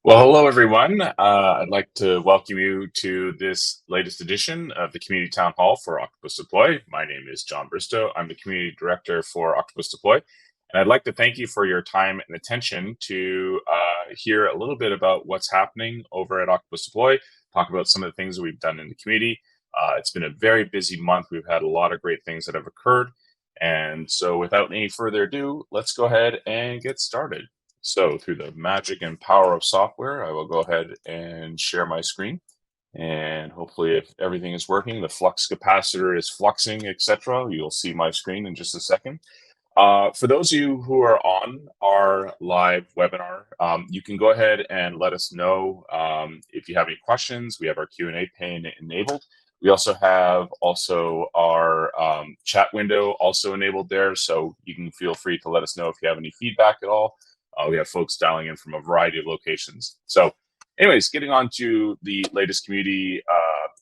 Well, hello everyone. I'd like to welcome you to this latest edition of the Community Town Hall for Octopus Deploy. My name is John Bristow. I'm the Community Director for Octopus Deploy, and I'd like to thank you for your time and attention to hear a little bit about what's happening over at Octopus Deploy, talk about some of the things that we've done in the community. It's been a very busy month. We've had a lot of great things that have occurred. And so without any further ado, let's go ahead and get started. So through the magic and power of software, I will go ahead and share my screen. And hopefully if everything is working, the flux capacitor is fluxing, etc. You'll see my screen in just a second. For those of you who are on our live webinar, you can go ahead and let us know if you have any questions. We have our Q&A pane enabled. We also have our chat window also enabled there, so you can feel free to let us know if you have any feedback at all. We have folks dialing in from a variety of locations. So anyways, getting on to the latest community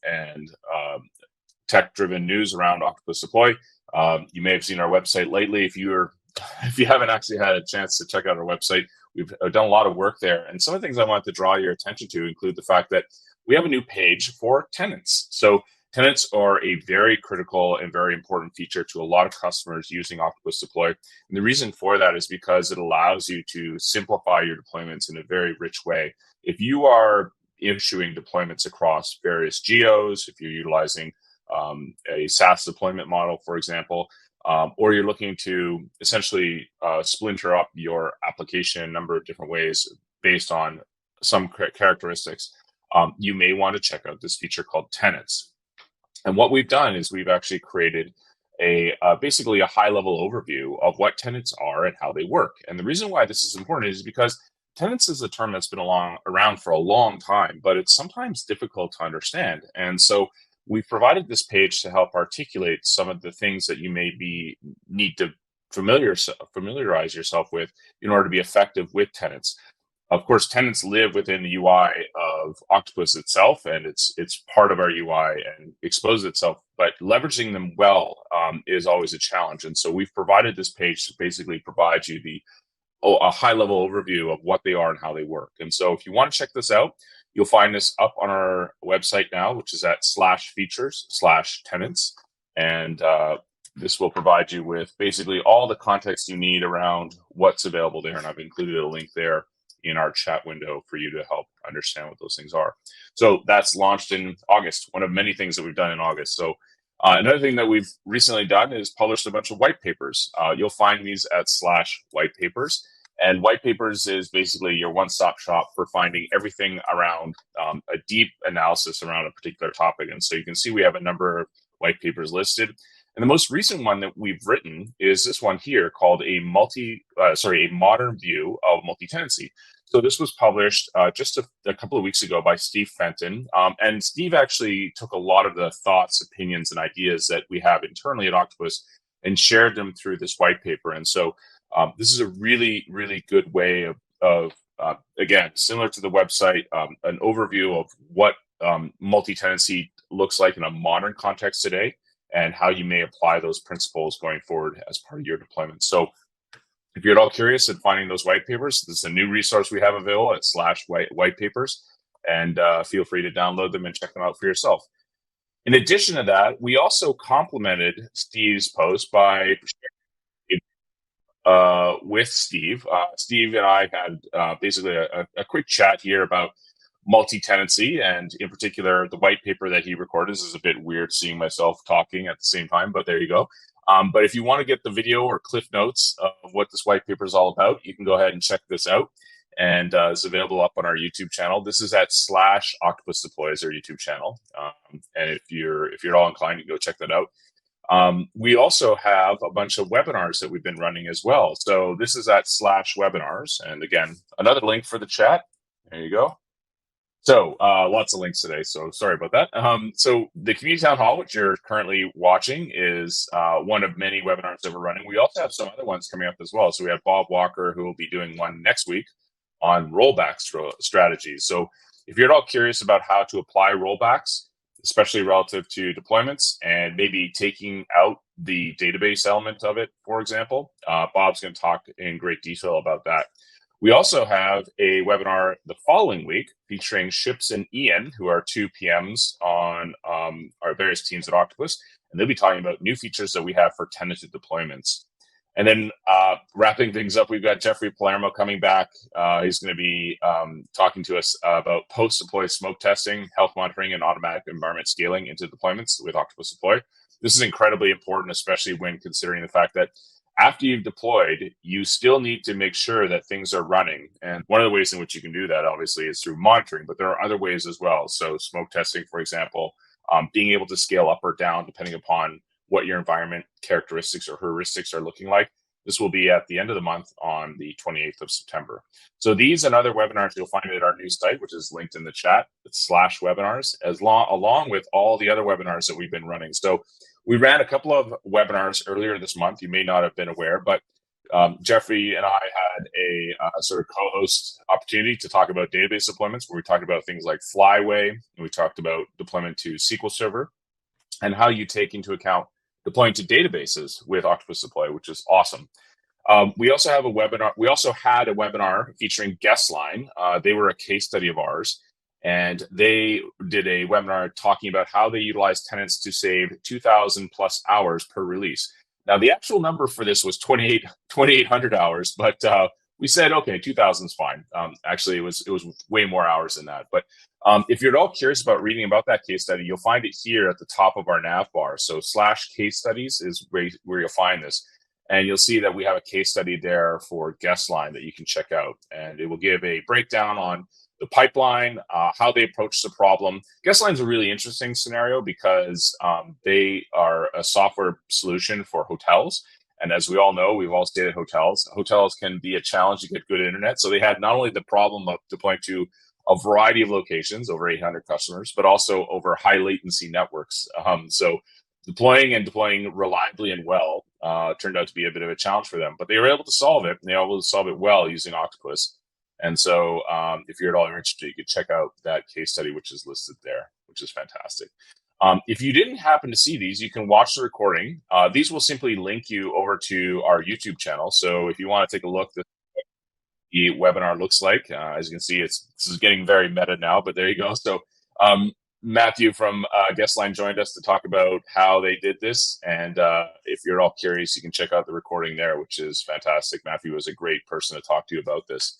and tech-driven news around Octopus Deploy. You may have seen our website lately. If you haven't actually had a chance to check out our website, we've done a lot of work there. And some of the things I wanted to draw your attention to include the fact that we have a new page for tenants. So tenants are a very critical and very important feature to a lot of customers using Octopus Deploy. And the reason for that is because it allows you to simplify your deployments in a very rich way. If you are issuing deployments across various geos, if you're utilizing a SaaS deployment model, for example, or you're looking to essentially splinter up your application in a number of different ways based on some characteristics, you may want to check out this feature called Tenants. And what we've done is we've actually created basically a high-level overview of what tenants are and how they work. And the reason why this is important is because tenants is a term that's been around for a long time, but it's sometimes difficult to understand. And so we've provided this page to help articulate some of the things that you need to familiarize yourself with in order to be effective with tenants. Of course, tenants live within the UI of Octopus itself, and it's part of our UI and exposes itself. But leveraging them well is always a challenge. And so we've provided this page to basically provide you a high-level overview of what they are and how they work. And so if you want to check this out, you'll find this up on our website now, which is at /features/tenants. And this will provide you with basically all the context you need around what's available there. And I've included a link there in our chat window for you to help understand what those things are. So that's launched in August, one of many things that we've done in August. So another thing that we've recently done is published a bunch of white papers. You'll find these at /whitepapers. And white papers is basically your one-stop shop for finding everything around a deep analysis around a particular topic. And so you can see we have a number of white papers listed. And the most recent one that we've written is this one here called a modern view of multi-tenancy. So this was published just a couple of weeks ago by Steve Fenton. And Steve actually took a lot of the thoughts, opinions, and ideas that we have internally at Octopus and shared them through this white paper. And so this is a really, really good way of again, similar to the website, an overview of what multi-tenancy looks like in a modern context today and how you may apply those principles going forward as part of your deployment. So if you're at all curious in finding those white papers, this is a new resource we have available at /whitepapers, and feel free to download them and check them out for yourself. In addition to that, we also complemented Steve's post by with Steve. Steve and I had basically a quick chat here about multi-tenancy, and in particular, the white paper that he recorded. This is a bit weird seeing myself talking at the same time, but there you go. But if you want to get the video or cliff notes of what this white paper is all about, you can go ahead and check this out. And it's available up on our YouTube channel. This is at /Octopus Deploy is our YouTube channel. And if you're at all inclined, you can go check that out. We also have a bunch of webinars that we've been running as well. So this is at /webinars. And again, another link for the chat. There you go. So lots of links today, so sorry about that. So the Community Town Hall, which you're currently watching, is one of many webinars that we're running. We also have some other ones coming up as well. So we have Bob Walker, who will be doing one next week on rollback strategies. So if you're at all curious about how to apply rollbacks, especially relative to deployments and maybe taking out the database element of it, for example, Bob's going to talk in great detail about that. We also have a webinar the following week featuring Ships and Ian, who are two PMs on our various teams at Octopus, and they'll be talking about new features that we have for tenanted deployments. And then wrapping things up, we've got Jeffrey Palermo coming back. He's going to be talking to us about post-deploy smoke testing, health monitoring, and automatic environment scaling into deployments with Octopus Deploy. This is incredibly important, especially when considering the fact that after you've deployed, you still need to make sure that things are running. And one of the ways in which you can do that, obviously, is through monitoring, but there are other ways as well. So smoke testing, for example, being able to scale up or down depending upon what your environment characteristics or heuristics are looking like. This will be at the end of the month on the 28th of September. So these and other webinars you'll find at our new site, which is linked in the chat. It's /webinars, along with all the other webinars that we've been running. So we ran a couple of webinars earlier this month. You may not have been aware, but Jeffrey and I had a sort of co-host opportunity to talk about database deployments, where we talked about things like Flyway, and we talked about deployment to SQL Server, and how you take into account deploying to databases with Octopus Deploy, which is awesome. We also have a webinar. We also had a webinar featuring Guestline. They were a case study of ours, and they did a webinar talking about how they utilize tenants to save 2,000 plus hours per release. Now, the actual number for this was 2,800 hours, but we said, okay, 2,000 is fine. Actually, it was way more hours than that. But if you're at all curious about reading about that case study, you'll find it here at the top of our nav bar. So /case studies is where you'll find this. And you'll see that we have a case study there for Guestline that you can check out. And it will give a breakdown on the pipeline, how they approach the problem. Guestline's a really interesting scenario because they are a software solution for hotels. And as we all know, we've all stayed at hotels. Hotels can be a challenge to get good internet. So they had not only the problem of deploying to a variety of locations, over 800 customers, but also over high latency networks. So deploying reliably and well turned out to be a bit of a challenge for them. But they were able to solve it, and they were able to solve it well using Octopus. And so if you're at all interested, you could check out that case study, which is listed there, which is fantastic. If you didn't happen to see these, you can watch the recording. These will simply link you over to our YouTube channel. So if you want to take a look, the webinar looks like. As you can see, this is getting very meta now, but there you go. So Matthew from Guestline joined us to talk about how they did this. And if you're all curious, you can check out the recording there, which is fantastic. Matthew was a great person to talk to about this.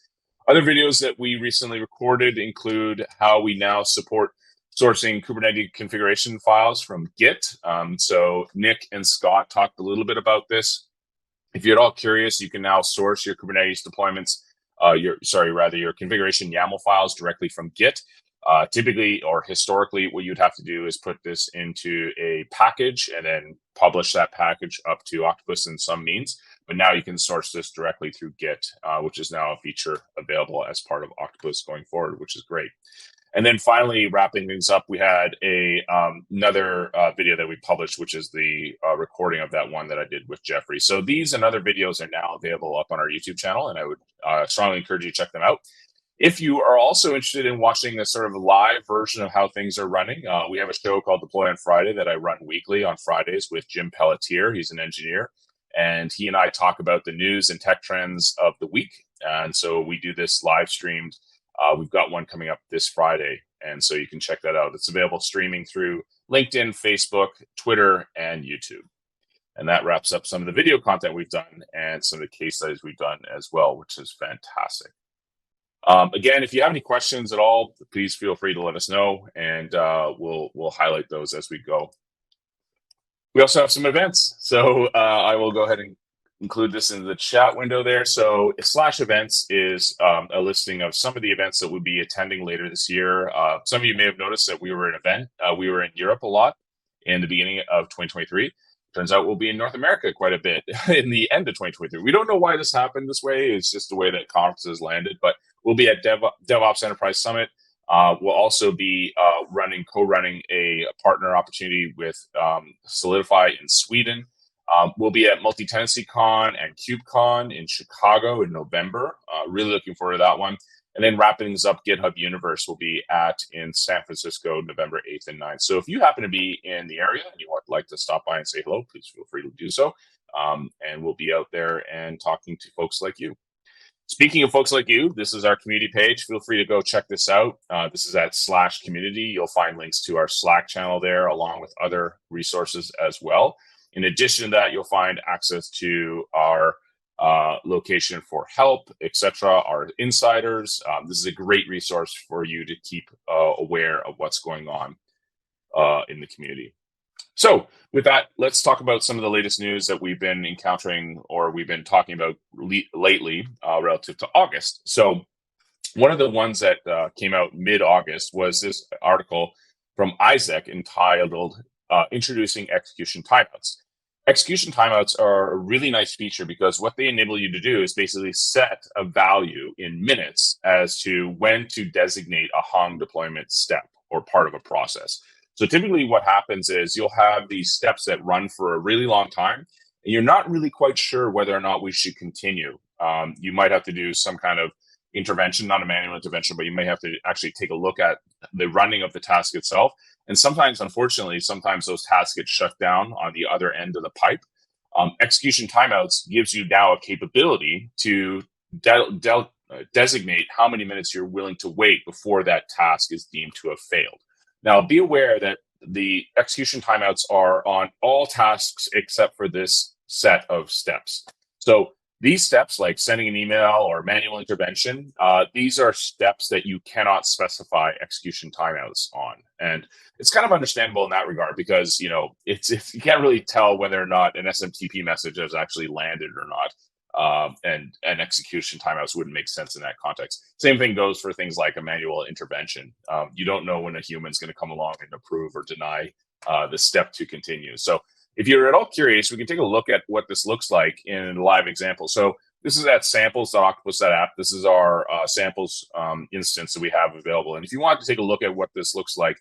Other videos that we recently recorded include how we now support sourcing Kubernetes configuration files from Git. So Nick and Scott talked a little bit about this. If you're at all curious, you can now source your Kubernetes deployments, your configuration YAML files directly from Git. Typically or historically, what you'd have to do is put this into a package and then publish that package up to Octopus in some means. But now you can source this directly through Git, which is now a feature available as part of Octopus going forward, which is great. And then finally, wrapping things up, we had another video that we published, which is the recording of that one that I did with Jeffrey. So these and other videos are now available up on our YouTube channel, and I would strongly encourage you to check them out. If you are also interested in watching a sort of live version of how things are running, we have a show called Deploy on Friday that I run weekly on Fridays with Jim Pelletier. He's an engineer, and he and I talk about the news and tech trends of the week. And so we do this live streamed. We've got one coming up this Friday, and so you can check that out. It's available streaming through LinkedIn, Facebook, Twitter, and YouTube. And that wraps up some of the video content we've done and some of the case studies we've done as well, which is fantastic. Again, if you have any questions at all, please feel free to let us know, and we'll highlight those as we go. We also have some events, so I will go ahead and include this in the chat window there. So /events is a listing of some of the events that we'll be attending later this year. Some of you may have noticed that we were we were in Europe a lot in the beginning of 2023. Turns out we'll be in North America quite a bit in the end of 2023. We don't know why this happened this way. It's just the way that conferences landed, but we'll be at DevOps Enterprise Summit. We'll also be co-running a partner opportunity with Solidify in Sweden. We'll be at Multi-Tenancy Con and KubeCon in Chicago in November. Really looking forward to that one. And then wrapping things up, GitHub Universe will be in San Francisco, November 8th and 9th. So if you happen to be in the area and you would like to stop by and say hello, please feel free to do so. And we'll be out there and talking to folks like you. Speaking of folks like you, this is our community page. Feel free to go check this out. This is at /community. You'll find links to our Slack channel there, along with other resources as well. In addition to that, you'll find access to our location for help, etc., our insiders. This is a great resource for you to keep aware of what's going on in the community. So with that, let's talk about some of the latest news that we've been encountering or we've been talking about lately relative to August. So one of the ones that came out mid-August was this article from ISEC entitled Introducing Execution Timeouts. Execution timeouts are a really nice feature because what they enable you to do is basically set a value in minutes as to when to designate a hung deployment step or part of a process. So typically what happens is you'll have these steps that run for a really long time, and you're not really quite sure whether or not we should continue. You might have to do some kind of intervention, not a manual intervention, but you may have to actually take a look at the running of the task itself. And sometimes, unfortunately, sometimes those tasks get shut down on the other end of the pipe. Execution timeouts gives you now a capability to designate how many minutes you're willing to wait before that task is deemed to have failed. Now, be aware that the execution timeouts are on all tasks except for this set of steps. So these steps, like sending an email or manual intervention, these are steps that you cannot specify execution timeouts on. And it's kind of understandable in that regard because, you know, you can't really tell whether or not an SMTP message has actually landed or not. And execution timeouts wouldn't make sense in that context. Same thing goes for things like a manual intervention. You don't know when a human's going to come along and approve or deny the step to continue. So if you're at all curious, we can take a look at what this looks like in a live example. So this is at samples.octopus.app. This is our samples instance that we have available. And if you want to take a look at what this looks like,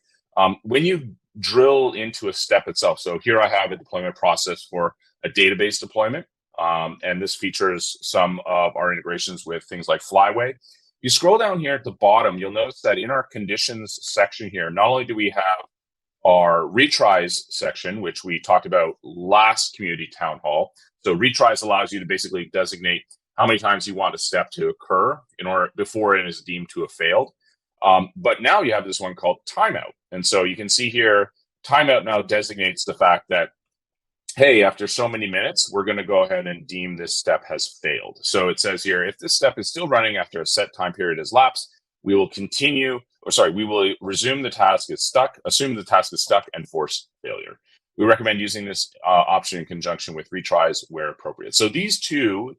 when you drill into a step itself, so here I have a deployment process for a database deployment. And this features some of our integrations with things like Flyway. You scroll down here at the bottom, you'll notice that in our conditions section here, not only do we have our retries section, which we talked about last community town hall. So retries allows you to basically designate how many times you want a step to occur in order before it is deemed to have failed. But now you have this one called timeout. And so you can see here, timeout now designates the fact that, hey, after so many minutes, we're going to go ahead and deem this step has failed. So it says here, if this step is still running after a set time period has lapsed, we will resume the task is stuck, assume the task is stuck, and force failure. We recommend using this option in conjunction with retries where appropriate. So these two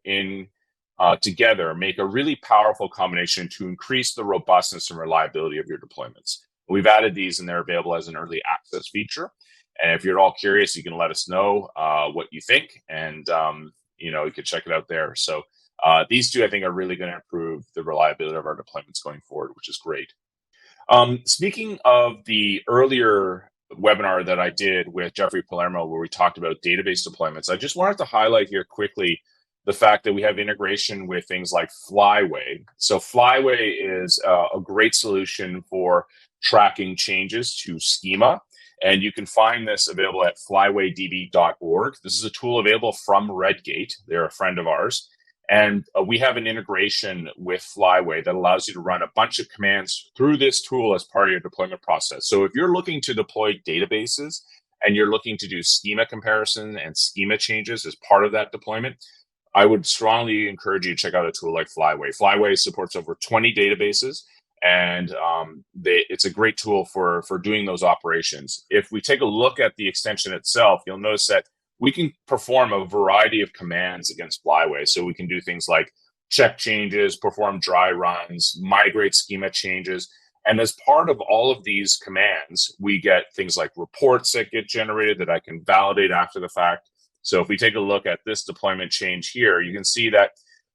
together make a really powerful combination to increase the robustness and reliability of your deployments. We've added these and they're available as an early access feature. And if you're all curious, you can let us know what you think, and you can check it out there. So these two, I think, are really going to improve the reliability of our deployments going forward, which is great. Speaking of the earlier webinar that I did with Jeffrey Palermo, where we talked about database deployments, I just wanted to highlight here quickly the fact that we have integration with things like Flyway. So Flyway is a great solution for tracking changes to schema. And you can find this available at flywaydb.org. This is a tool available from Redgate. They're a friend of ours. And we have an integration with Flyway that allows you to run a bunch of commands through this tool as part of your deployment process. So if you're looking to deploy databases and you're looking to do schema comparison and schema changes as part of that deployment, I would strongly encourage you to check out a tool like Flyway. Flyway supports over 20 databases. And it's a great tool for doing those operations. If we take a look at the extension itself, you'll notice that we can perform a variety of commands against Flyway. So we can do things like check changes, perform dry runs, migrate schema changes. And as part of all of these commands, we get things like reports that get generated that I can validate after the fact. So if we take a look at this deployment change here, you can see that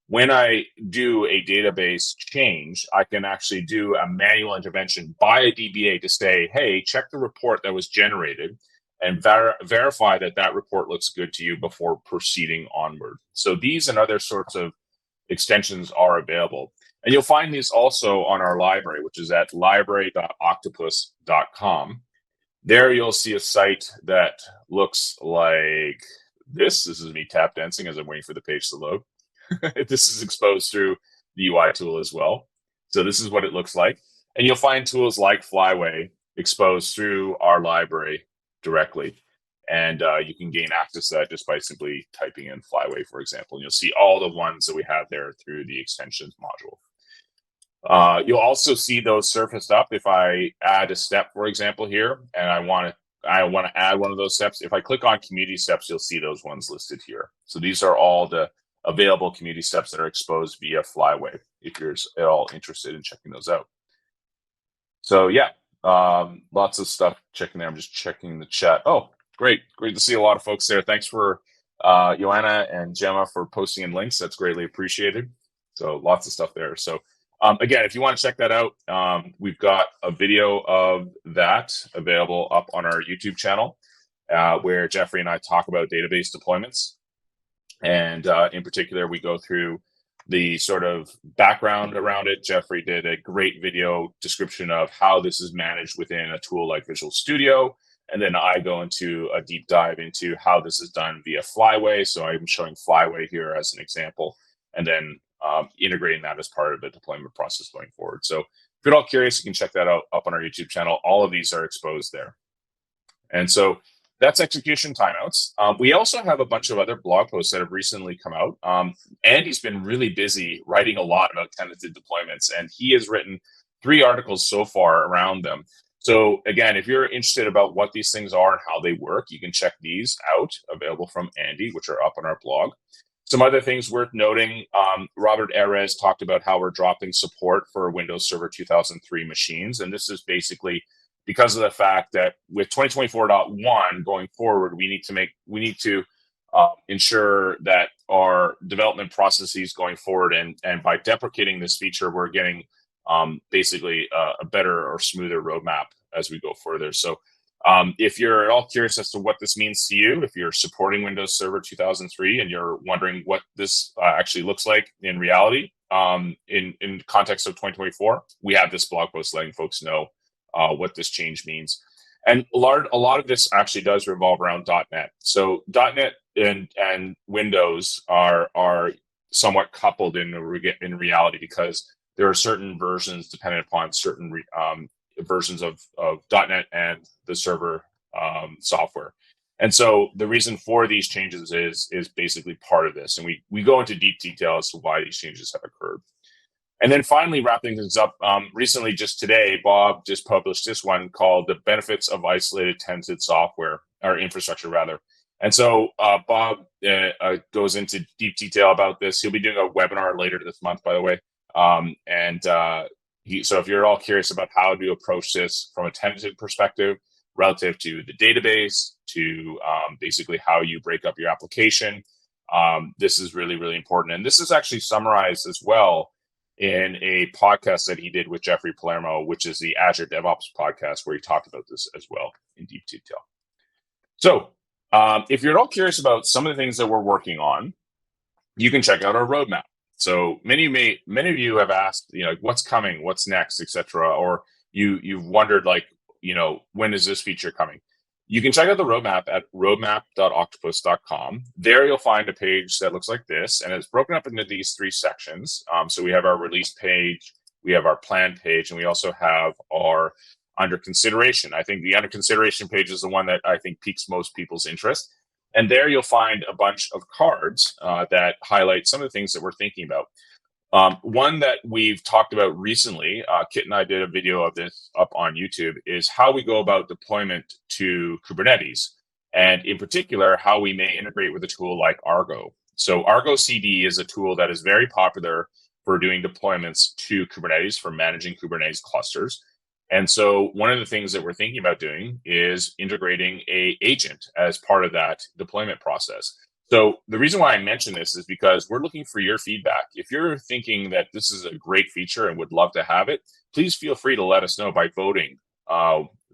when I do a database change, I can actually do a manual intervention by a DBA to say, hey, check the report that was generated and verify that that report looks good to you before proceeding onward. So these and other sorts of extensions are available. And you'll find these also on our library, which is at library.octopus.com. There you'll see a site that looks like this. This is me tap dancing as I'm waiting for the page to load. This is exposed through the UI tool as well. So this is what it looks like. And you'll find tools like Flyway exposed through our library directly. And you can gain access to that just by simply typing in Flyway, for example. And you'll see all the ones that we have there through the extensions module. You'll also see those surfaced up if I add a step, for example, here, and I want to add one of those steps. If I click on community steps, you'll see those ones listed here. So these are all the available community steps that are exposed via Flyway, if you're at all interested in checking those out. So yeah, lots of stuff checking there. I'm just checking the chat. Oh, great to see a lot of folks there. Thanks for Joanna and Gemma for posting in links. That's greatly appreciated. So lots of stuff there. So again, if you want to check that out, we've got a video of that available up on our YouTube channel, where Jeffrey and I talk about database deployments. And in particular, we go through the sort of background around it. Jeffrey did a great video description of how this is managed within a tool like Visual Studio. And then I go into a deep dive into how this is done via Flyway. So I'm showing Flyway here as an example, and then integrating that as part of the deployment process going forward. So if you're all curious, you can check that out up on our YouTube channel. All of these are exposed there. And so that's execution timeouts. We also have a bunch of other blog posts that have recently come out. Andy's been really busy writing a lot about tenanted deployments, and he has written 3 articles so far around them. So again, if you're interested about what these things are and how they work, you can check these out, available from Andy, which are up on our blog. Some other things worth noting, Robert Erez talked about how we're dropping support for Windows Server 2003 machines. And this is basically because of the fact that with 2024.1 going forward, we need to ensure that our development processes going forward, and by deprecating this feature, we're getting basically a better or smoother roadmap as we go further. So if you're at all curious as to what this means to you, if you're supporting Windows Server 2003 and you're wondering what this actually looks like in reality, in context of 2024, we have this blog post letting folks know what this change means. And a lot of this actually does revolve around .NET. So .NET and Windows are somewhat coupled in reality, because there are certain versions dependent upon certain versions of .NET and the server software. And so the reason for these changes is basically part of this. And we go into deep detail as to why these changes have occurred. And then finally, wrapping things up, recently, just today, Bob just published this one called The Benefits of Isolated Tenanted Software, or Infrastructure, rather. And so Bob goes into deep detail about this. He'll be doing a webinar later this month, by the way. So if you're all curious about how to approach this from a tenanted perspective, relative to the database, to basically how you break up your application, this is really, really important. And this is actually summarized as well in a podcast that he did with Jeffrey Palermo, which is the Azure DevOps podcast, where he talked about this as well in deep detail. So if you're at all curious about some of the things that we're working on, you can check out our roadmap. So many of you have asked, what's coming, what's next, etc., or you've wondered, when is this feature coming? You can check out the roadmap at roadmap.octopus.com. There you'll find a page that looks like this, and it's broken up into these 3 sections. So we have our release page, we have our plan page, and we also have our under consideration. I think the under consideration page is the one that I think piques most people's interest. And there you'll find a bunch of cards that highlight some of the things that we're thinking about. One that we've talked about recently, Kit and I did a video of this up on YouTube, is how we go about deployment to Kubernetes, and in particular, how we may integrate with a tool like Argo. So Argo CD is a tool that is very popular for doing deployments to Kubernetes, for managing Kubernetes clusters. And so one of the things that we're thinking about doing is integrating a agent as part of that deployment process. So the reason why I mention this is because we're looking for your feedback. If you're thinking that this is a great feature and would love to have it, please feel free to let us know by voting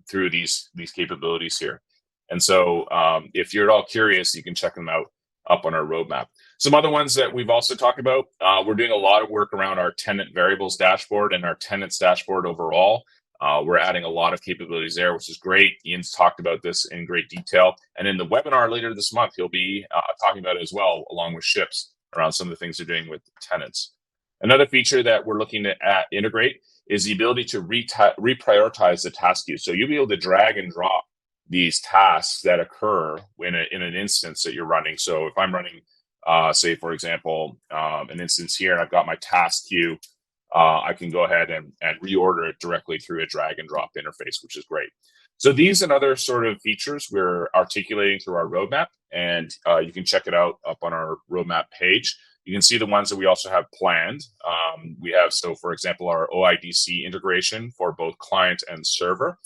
through these capabilities here. And so if you're at all curious, you can check them out up on our roadmap. Some other ones that we've also talked about, we're doing a lot of work around our tenant variables dashboard and our tenants dashboard overall. We're adding a lot of capabilities there, which is great. Ian's talked about this in great detail. And in the webinar later this month, he'll be talking about it as well, along with Ships, around some of the things they're doing with tenants. Another feature that we're looking to integrate is the ability to reprioritize the task queue. So you'll be able to drag and drop these tasks that occur in an instance that you're running. So if I'm running, say, for example, an instance here, and I've got my task queue, I can go ahead and reorder it directly through a drag and drop interface, which is great. So these and other sort of features we're articulating through our roadmap, and you can check it out up on our roadmap page. You can see the ones that we also have planned. We have, so for example, our OIDC integration for both client and server,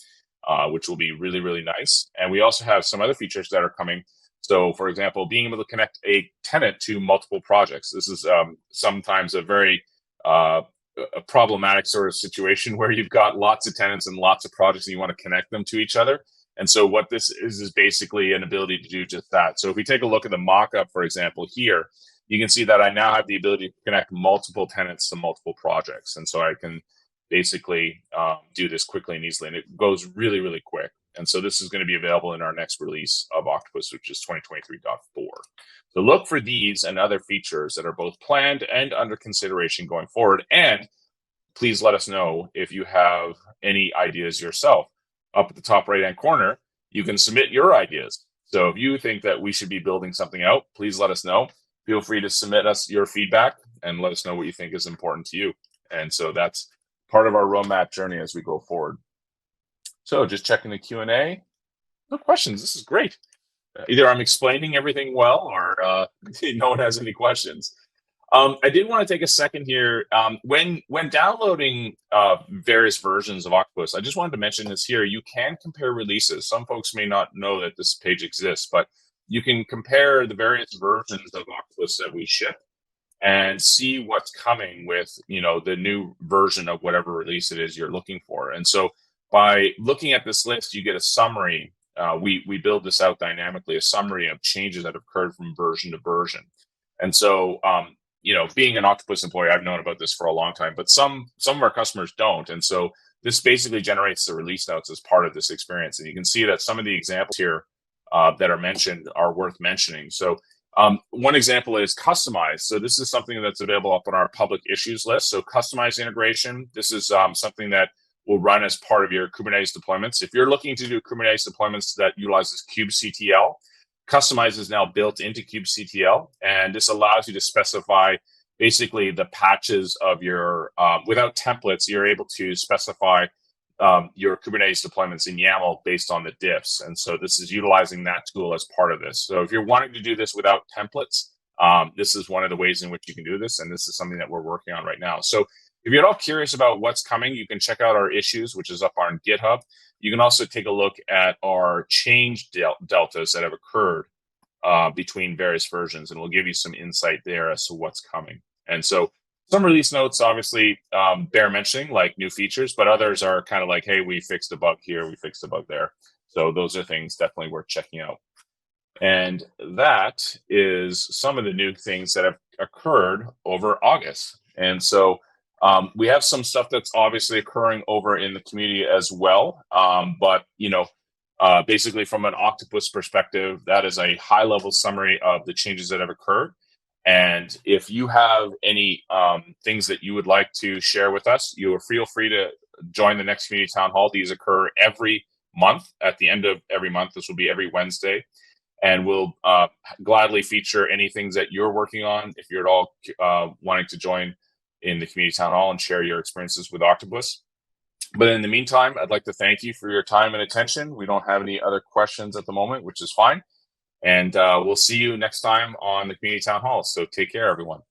which will be really, really nice. And we also have some other features that are coming. So for example, being able to connect a tenant to multiple projects. This is sometimes a very a problematic sort of situation where you've got lots of tenants and lots of projects and you want to connect them to each other. And so what this is basically an ability to do just that. So if we take a look at the mock-up, for example, here, you can see that I now have the ability to connect multiple tenants to multiple projects. And so I can basically do this quickly and easily, and it goes really, really quick. And so this is going to be available in our next release of Octopus, which is 2023.4. So look for these and other features that are both planned and under consideration going forward. And please let us know if you have any ideas yourself. Up at the top right-hand corner, you can submit your ideas. So if you think that we should be building something out, please let us know. Feel free to submit us your feedback and let us know what you think is important to you. And so that's part of our roadmap journey as we go forward. So just checking the Q&A. No questions. This is great. Either I'm explaining everything well or no one has any questions. I did want to take a second here. When downloading various versions of Octopus, I just wanted to mention this here. You can compare releases. Some folks may not know that this page exists, but you can compare the various versions of Octopus that we ship and see what's coming with, the new version of whatever release it is you're looking for. And so by looking at this list, you get a summary. We build this out dynamically, a summary of changes that have occurred from version to version. And so, being an Octopus employee, I've known about this for a long time, but some of our customers don't. And so this basically generates the release notes as part of this experience. And you can see that some of the examples here that are mentioned are worth mentioning. So one example is Kustomize. So this is something that's available up on our public issues list. So Kustomize integration, this is something that will run as part of your Kubernetes deployments. If you're looking to do Kubernetes deployments that utilizes kubectl, Kustomize is now built into kubectl, and this allows you to specify basically the patches of your, without templates, you're able to specify your Kubernetes deployments in YAML based on the diffs. And so this is utilizing that tool as part of this. So if you're wanting to do this without templates, this is one of the ways in which you can do this. And this is something that we're working on right now. So if you're at all curious about what's coming, you can check out our issues, which is up on GitHub. You can also take a look at our change deltas that have occurred between various versions, and we'll give you some insight there as to what's coming. And so some release notes obviously bear mentioning, like new features, but others are kind of like, hey, we fixed a bug here, we fixed a bug there. So those are things definitely worth checking out. And that is some of the new things that have occurred over August. And so we have some stuff that's obviously occurring over in the community as well. But, basically from an Octopus perspective, that is a high level summary of the changes that have occurred. And if you have any things that you would like to share with us, you feel free to join the next community town hall. These occur every month. At the end of every month, this will be every Wednesday. And we'll gladly feature any things that you're working on if you're at all wanting to join in the community town hall and share your experiences with Octopus. But in the meantime, I'd like to thank you for your time and attention. We don't have any other questions at the moment, which is fine. And we'll see you next time on the community town hall. So take care, everyone.